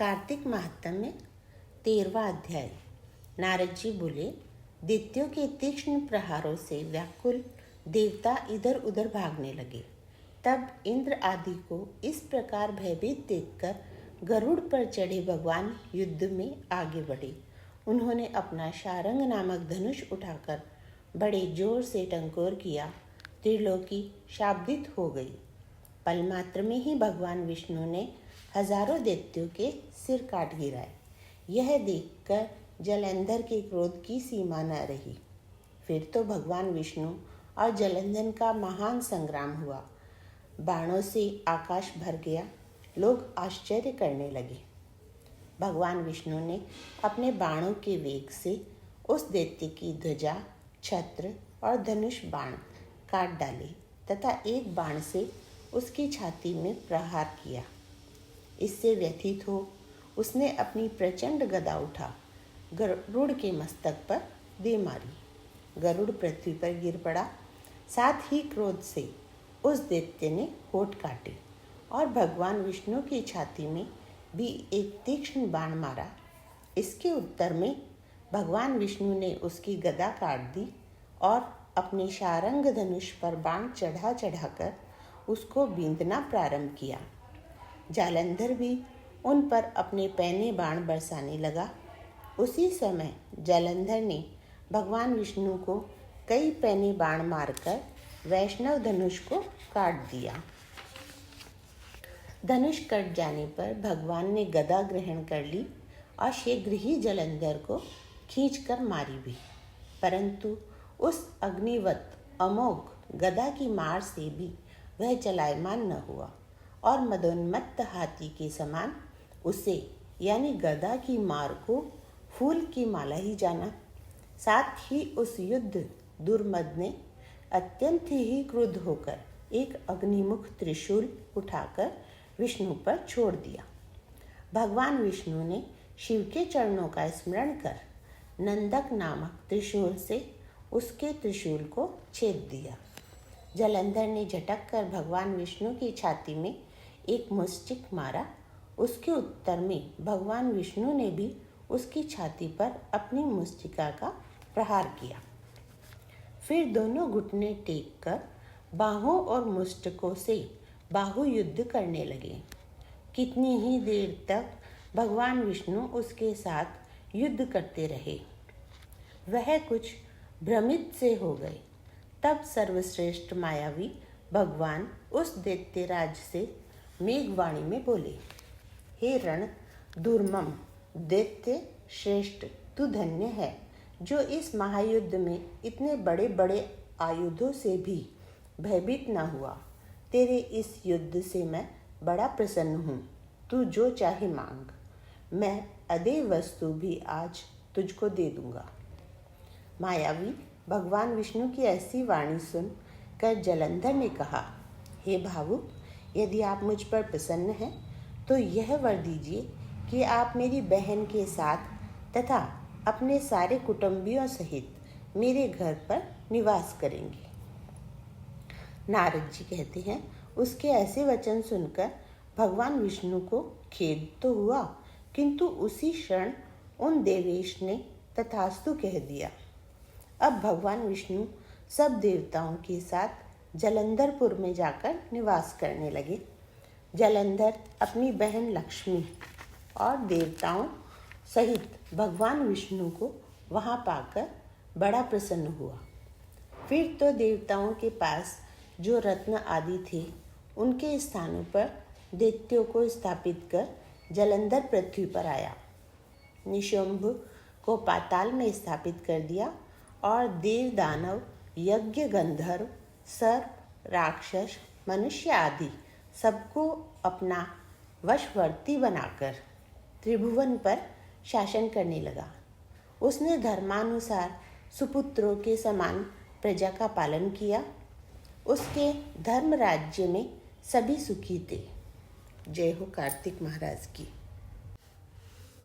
कार्तिक महात्म्य 13वां अध्याय। नारद जी बोले, दैत्यों के तीक्ष्ण प्रहारों से व्याकुल देवता इधर उधर भागने लगे। तब इंद्र आदि को इस प्रकार भयभीत देखकर गरुड़ पर चढ़े भगवान युद्ध में आगे बढ़े। उन्होंने अपना शारंग नामक धनुष उठाकर बड़े जोर से टंकोर किया। त्रिलोकी शाब्दित हो गई। पल मात्र में ही भगवान विष्णु ने हजारों दैत्यों के सिर काट गिराए। यह देखकर जलंधर के क्रोध की सीमा न रही। फिर तो भगवान विष्णु और जलंधर का महान संग्राम हुआ। बाणों से आकाश भर गया। लोग आश्चर्य करने लगे। भगवान विष्णु ने अपने बाणों के वेग से उस दैत्य की ध्वजा, छत्र और धनुष बाण काट डाले तथा एक बाण से उसकी छाती में प्रहार किया। इससे व्यथित हो उसने अपनी प्रचंड गदा उठा गरुड़ के मस्तक पर दे मारी। गरुड़ पृथ्वी पर गिर पड़ा। साथ ही क्रोध से उस दैत्य ने होठ काटे और भगवान विष्णु की छाती में भी एक तीक्ष्ण बाण मारा। इसके उत्तर में भगवान विष्णु ने उसकी गदा काट दी और अपने शारंग धनुष पर बाण चढ़ा चढ़ाकर उसको बींधना प्रारंभ किया। जालंधर भी उन पर अपने पैने बाण बरसाने लगा। उसी समय जालंधर ने भगवान विष्णु को कई पैने बाण मारकर वैष्णव धनुष को काट दिया। धनुष कट जाने पर भगवान ने गदा ग्रहण कर ली और शीघ्र ही जालंधर को खींचकर मारी भी। परंतु उस अग्निवत अमोघ गदा की मार से भी वह चलायमान न हुआ और मदोन्मत्त हाथी के समान उसे यानी गदा की मार को फूल की माला ही जाना। साथ ही उस युद्ध दुर्मद ने अत्यंत ही क्रुद्ध होकर एक अग्निमुख त्रिशूल उठाकर विष्णु पर छोड़ दिया। भगवान विष्णु ने शिव के चरणों का स्मरण कर नंदक नामक त्रिशूल से उसके त्रिशूल को छेद दिया। जालंधर ने झटक कर भगवान विष्णु की छाती में एक मुष्टिक मारा। उसके उत्तर में भगवान विष्णु ने भी उसकी छाती पर अपनी मुष्टिका का प्रहार किया। फिर दोनों घुटने टेक कर बाहों और मुष्टकों से बाहु युद्ध करने लगे। कितनी ही देर तक भगवान विष्णु उसके साथ युद्ध करते रहे। वह कुछ भ्रमित से हो गए। तब सर्वश्रेष्ठ मायावी भगवान उस दैत्यराज से मेघवाणी में बोले, हे रण दुर्मम दैत्य श्रेष्ठ, तू धन्य है जो इस महायुद्ध में इतने बड़े बड़े आयुधों से भी भयभीत न हुआ। तेरे इस युद्ध से मैं बड़ा प्रसन्न हूँ। तू जो चाहे मांग, मैं अदेय वस्तु भी आज तुझको दे दूंगा। मायावी भगवान विष्णु की ऐसी वाणी सुन कर जालंधर ने कहा, हे भावुक, यदि आप मुझ पर प्रसन्न हैं तो यह वर दीजिए कि आप मेरी बहन के साथ तथा अपने सारे कुटुंबियों सहित मेरे घर पर निवास करेंगे। नारद जी कहते हैं, उसके ऐसे वचन सुनकर भगवान विष्णु को खेद तो हुआ, किंतु उसी क्षण उन देवेश ने तथास्तु कह दिया। अब भगवान विष्णु सब देवताओं के साथ जालंधरपुर में जाकर निवास करने लगे। जालंधर अपनी बहन लक्ष्मी और देवताओं सहित भगवान विष्णु को वहां पाकर बड़ा प्रसन्न हुआ। फिर तो देवताओं के पास जो रत्न आदि थे उनके स्थानों पर दैत्यों को स्थापित कर जालंधर पृथ्वी पर आया। निशुंभ को पाताल में स्थापित कर दिया और देव दानव यज्ञ गंधर्व सर्प राक्षस मनुष्य आदि सबको अपना वशवर्ती बनाकर त्रिभुवन पर शासन करने लगा। उसने धर्मानुसार सुपुत्रों के समान प्रजा का पालन किया। उसके धर्म राज्य में सभी सुखी थे। जय हो कार्तिक महाराज की।